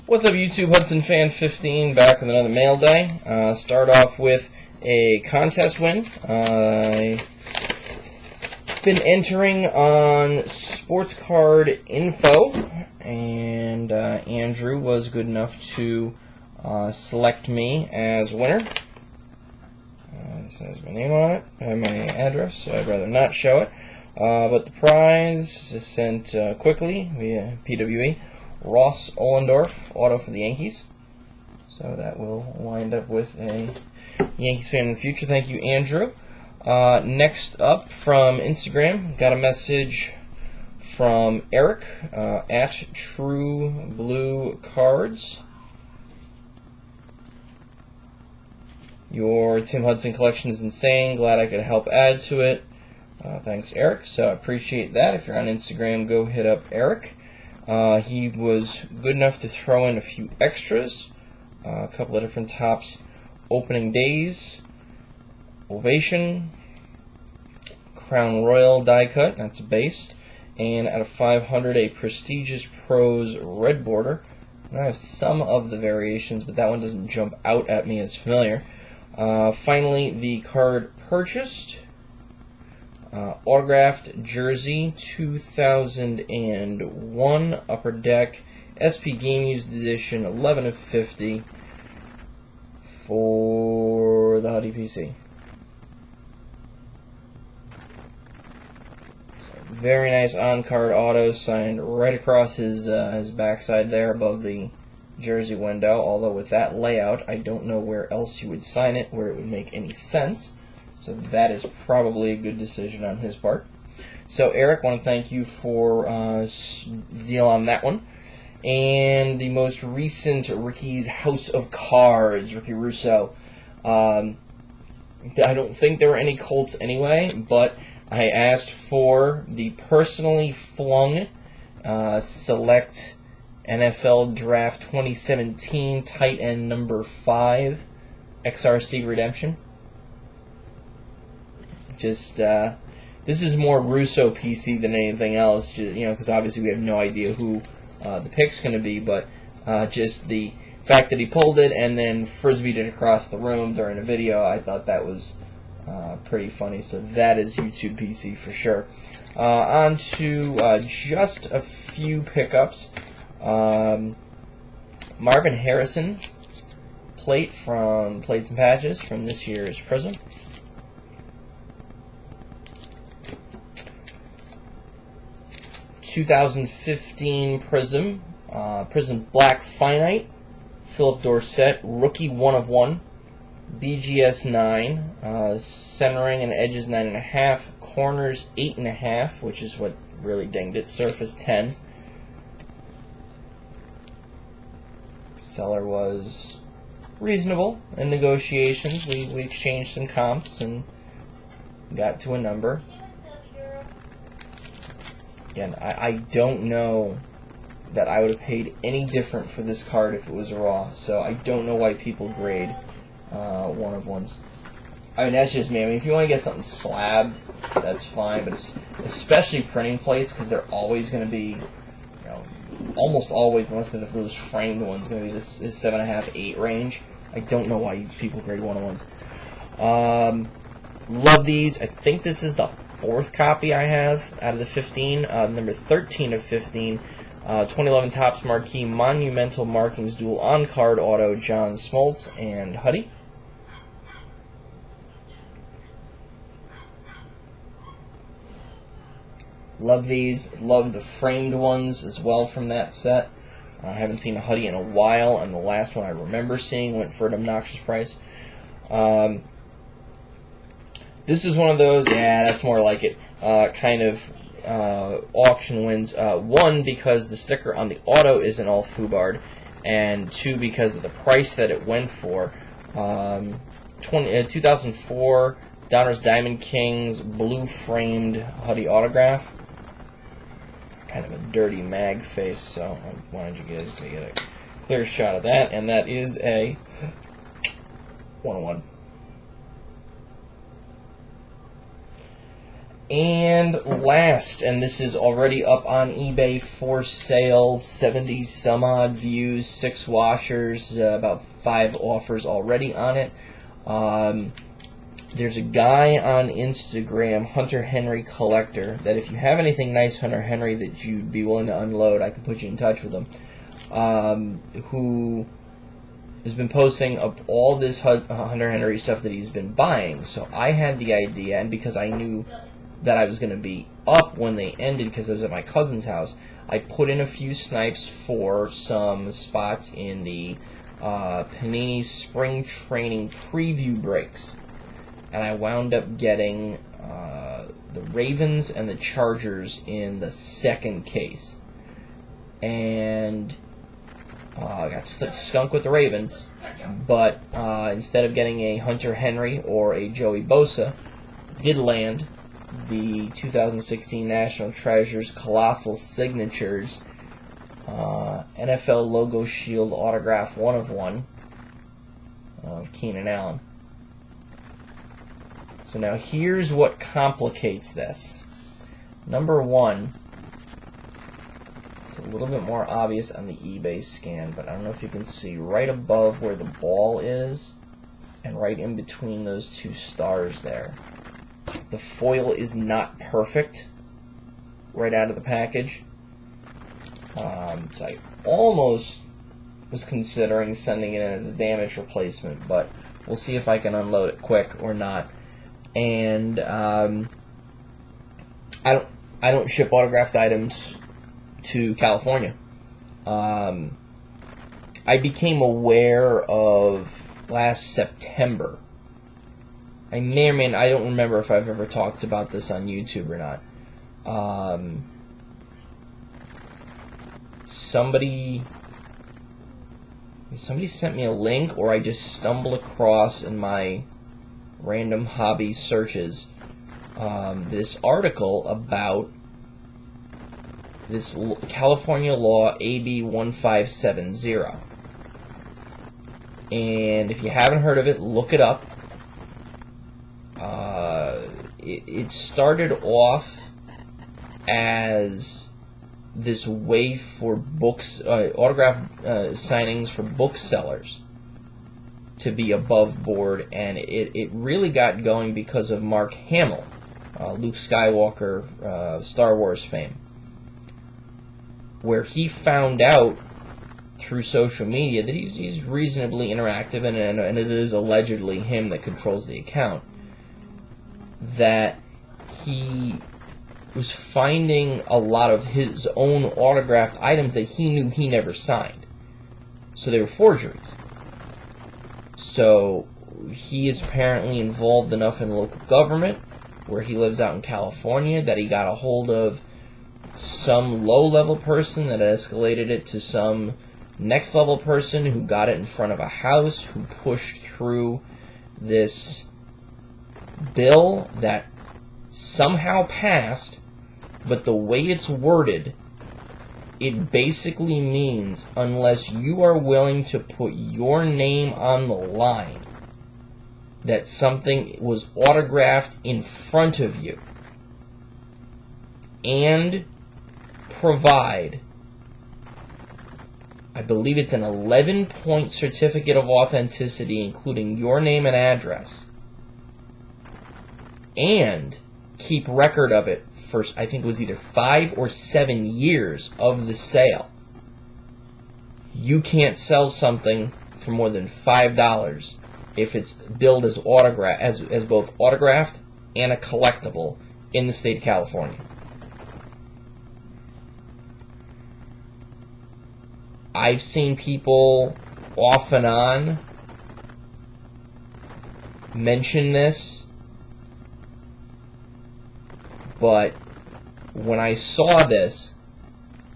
What's up, YouTube? Hudson Fan 15 back with another mail day. Start off with a contest win. I've been entering on Sports Card Info, and Andrew was good enough to select me as winner. This has my name on it and my address, so I'd rather not show it. But the prize is sent quickly via PWE. Ross Ollendorf, auto for the Yankees. So that will wind up with a Yankees fan in the future. Thank you, Andrew. Next up from Instagram, got a message from Eric at Trubloocards. Your Tim Hudson collection is insane. Glad I could help add to it. Thanks, Eric. So I appreciate that. If you're on Instagram, go hit up Eric. He was good enough to throw in a few extras, a couple of different tops, opening days, ovation, Crown Royal die cut, that's a base, and out of 500, a prestigious pros red border. And I have some of the variations, but that one doesn't jump out at me as familiar. Finally, the card purchased. Autographed jersey 2001 Upper Deck SP Game Used Edition 11 of 50 for the Huddy PC. So very nice on-card auto signed right across his backside there above the jersey window. Although with that layout, I don't know where else you would sign it where it would make any sense. So that is probably a good decision on his part. So Eric, I want to thank you for the deal on that one. And the most recent Ricky's House of Cards, Ricky Russo. I don't think there were any Colts anyway, but I asked for the personally flung select NFL Draft 2017 tight end number 5 XRC redemption. Just this is more Russo PC than anything else, because obviously we have no idea who the pick's going to be, but just the fact that he pulled it and then frisbeed it across the room during a video, I thought that was pretty funny. So that is YouTube PC for sure. On to just a few pickups. Marvin Harrison plate from Plates and Patches from this year's Prism. 2015 Prism, Prism Black Finite, Philip Dorsett, Rookie 1 of 1, BGS 9, centering and edges 9.5, corners 8.5, which is what really dinged it, surface 10. Seller was reasonable in negotiations. We exchanged some comps and got to a number. Again, I don't know that I would have paid any different for this card if it was raw, so I don't know why people grade 1 of 1s. I mean, that's just me. I mean, if you want to get something slabbed, that's fine, but especially printing plates, because they're always going to be, almost always, unless they're those framed ones, going to be this 7.5, 8 range. I don't know why people grade 1 of 1s. Love these. I think this is the 4th copy I have out of the 15, number 13 of 15, 2011 Topps Marquee Monumental Markings Dual On-Card Auto, John Smoltz and Huddy. Love these. Love the framed ones as well from that set. I haven't seen a Huddy in a while, and the last one I remember seeing went for an obnoxious price. This is one of those, yeah, that's more like it, kind of auction wins. 1, because the sticker on the auto isn't all FUBAR'd, and 2, because of the price that it went for. 2004 Donruss Diamond Kings blue framed Huddy autograph. Kind of a dirty mag face, so I wanted you guys to get a clear shot of that, and that is a 1 of 1. And last, and this is already up on eBay for sale, 70 some odd views, 6 washers, about 5 offers already on it. There's a guy on Instagram, Hunter Henry Collector, that if you have anything nice Hunter Henry that you'd be willing to unload, I can put you in touch with him, who has been posting up all this Hunter Henry stuff that he's been buying. So I had the idea, and because I knew that I was going to be up when they ended because I was at my cousin's house, I put in a few snipes for some spots in the Panini Spring Training preview breaks. And I wound up getting the Ravens and the Chargers in the second case. And I got skunked with the Ravens, but instead of getting a Hunter Henry or a Joey Bosa, did land the 2016 National Treasures Colossal Signatures NFL Logo Shield Autograph 1 of 1 of Keenan Allen. So now here's what complicates this. Number one, it's a little bit more obvious on the eBay scan, but I don't know if you can see right above where the ball is and right in between those 2 stars there. The foil is not perfect right out of the package. So I almost was considering sending it in as a damage replacement, but we'll see if I can unload it quick or not. And I don't ship autographed items to California. I became aware of last September. I may or may not, I don't remember if I've ever talked about this on YouTube or not. Somebody sent me a link, or I just stumbled across in my random hobby searches this article about this California law AB 1570. And if you haven't heard of it, look it up. It started off as this way for books, autograph signings for booksellers to be above board, and it really got going because of Mark Hamill, Luke Skywalker, Star Wars fame, where he found out through social media that he's reasonably interactive, and it is allegedly him that controls the account, that he was finding a lot of his own autographed items that he knew he never signed. So they were forgeries. So he is apparently involved enough in local government, where he lives out in California, that he got a hold of some low-level person that escalated it to some next-level person who got it in front of a house, who pushed through this bill that somehow passed, but the way it's worded, it basically means unless you are willing to put your name on the line that something was autographed in front of you and provide, I believe it's an 11-point certificate of authenticity including your name and address, and keep record of it for, I think it was either 5 or 7 years of the sale, you can't sell something for more than $5 if it's billed as as both autographed and a collectible in the state of California. I've seen people off and on mention this, but when I saw this,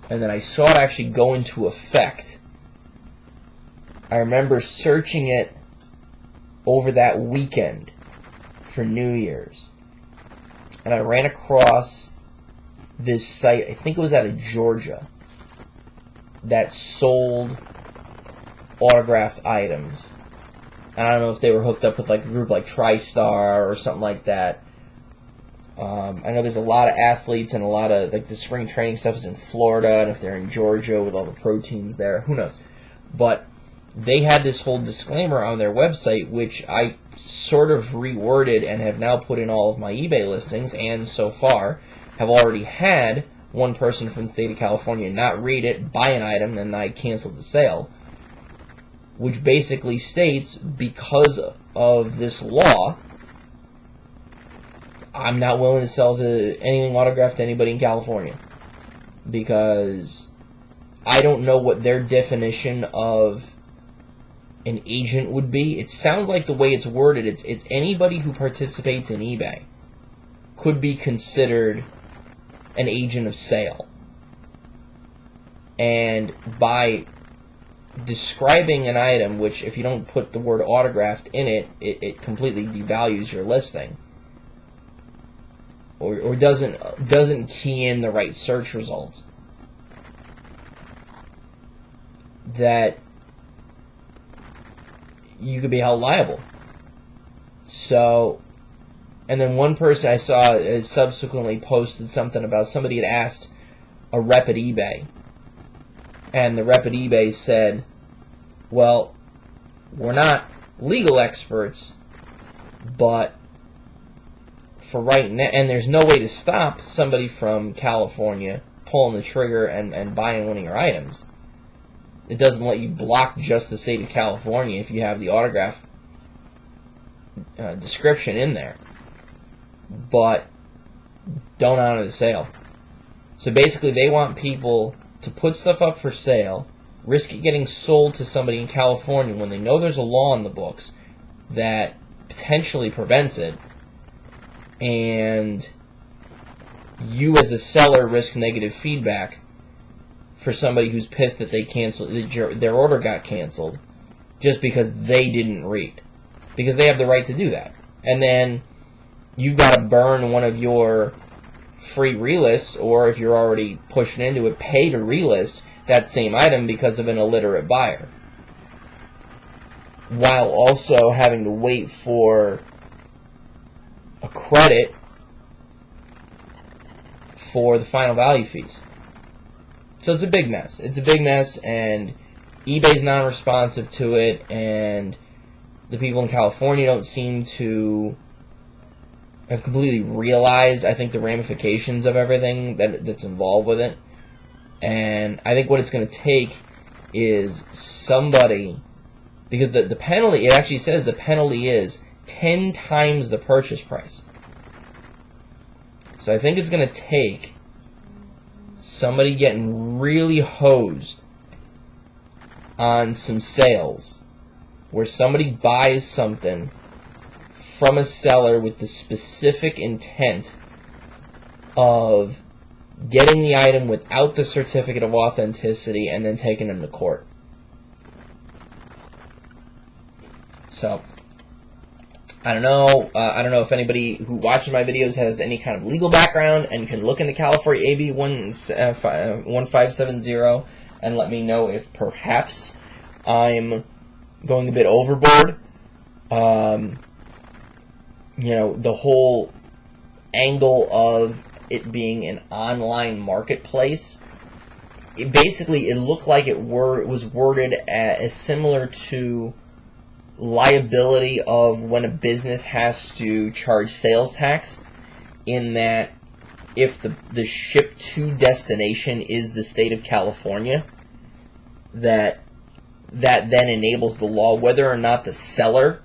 and then I saw it actually go into effect, I remember searching it over that weekend for New Year's, and I ran across this site, I think it was out of Georgia, that sold autographed items. And I don't know if they were hooked up with like a group like TriStar or something like that. I know there's a lot of athletes and a lot of, like, the spring training stuff is in Florida, and if they're in Georgia with all the pro teams there, who knows. But they had this whole disclaimer on their website, which I sort of reworded and have now put in all of my eBay listings, and so far have already had one person from the state of California not read it, buy an item, and I canceled the sale, which basically states, because of this law, I'm not willing to sell to anything autographed to anybody in California, because I don't know what their definition of an agent would be. It sounds like the way it's worded, it's anybody who participates in eBay could be considered an agent of sale. And by describing an item, which if you don't put the word autographed in it, it completely devalues your listing, or doesn't key in the right search results, that you could be held liable. So, and then one person I saw subsequently posted something about somebody had asked a rep at eBay, and the rep at eBay said, well, we're not legal experts, but for right now, and there's no way to stop somebody from California pulling the trigger and buying one of your items. It doesn't let you block just the state of California if you have the autograph description in there, but don't honor the sale. So basically they want people to put stuff up for sale, risk it getting sold to somebody in California when they know there's a law in the books that potentially prevents it, and you as a seller risk negative feedback for somebody who's pissed that they canceled, their order got canceled just because they didn't read, because they have the right to do that. And then you've got to burn one of your free relists, or if you're already pushing into it, pay to relist that same item because of an illiterate buyer, while also having to wait for a credit for the final value fees. So it's a big mess. It's a big mess, and eBay's non-responsive to it, and the people in California don't seem to have completely realized, I think, the ramifications of everything that's involved with it. And I think what it's going to take is somebody, because the penalty, it actually says the penalty is 10 times the purchase price. So I think it's going to take somebody getting really hosed on some sales, where somebody buys something from a seller with the specific intent of getting the item without the certificate of authenticity and then taking them to court. So I don't know. I don't know if anybody who watches my videos has any kind of legal background and can look into California AB 1570 and let me know if perhaps I'm going a bit overboard. You know, the whole angle of it being an online marketplace, it looked like it was worded as similar to liability of when a business has to charge sales tax, in that if the ship to destination is the state of California, that then enables the law, whether or not the seller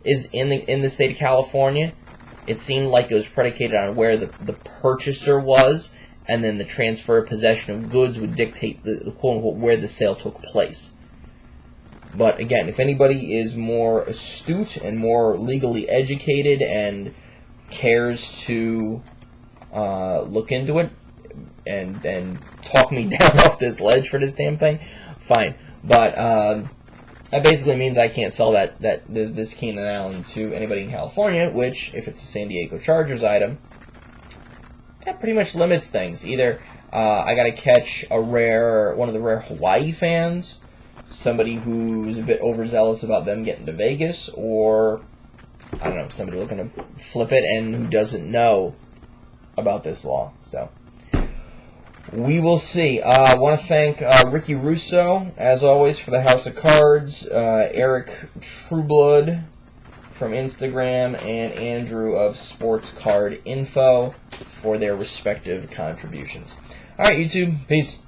is in the state of California. It seemed like it was predicated on where the purchaser was, and then the transfer of possession of goods would dictate the quote-unquote where the sale took place. But again, if anybody is more astute and more legally educated and cares to look into it and talk me down off this ledge for this damn thing, fine. But that basically means I can't sell this Keenan Allen to anybody in California, which, if it's a San Diego Chargers item, that pretty much limits things. Either I got to catch one of the rare Hawaii fans, somebody who's a bit overzealous about them getting to Vegas, or, I don't know, somebody looking to flip it and who doesn't know about this law. So we will see. I want to thank Ricky Russo, as always, for the House of Cards, Eric Trubloocards from Instagram, and Andrew of Sports Card Info for their respective contributions. All right, YouTube, peace.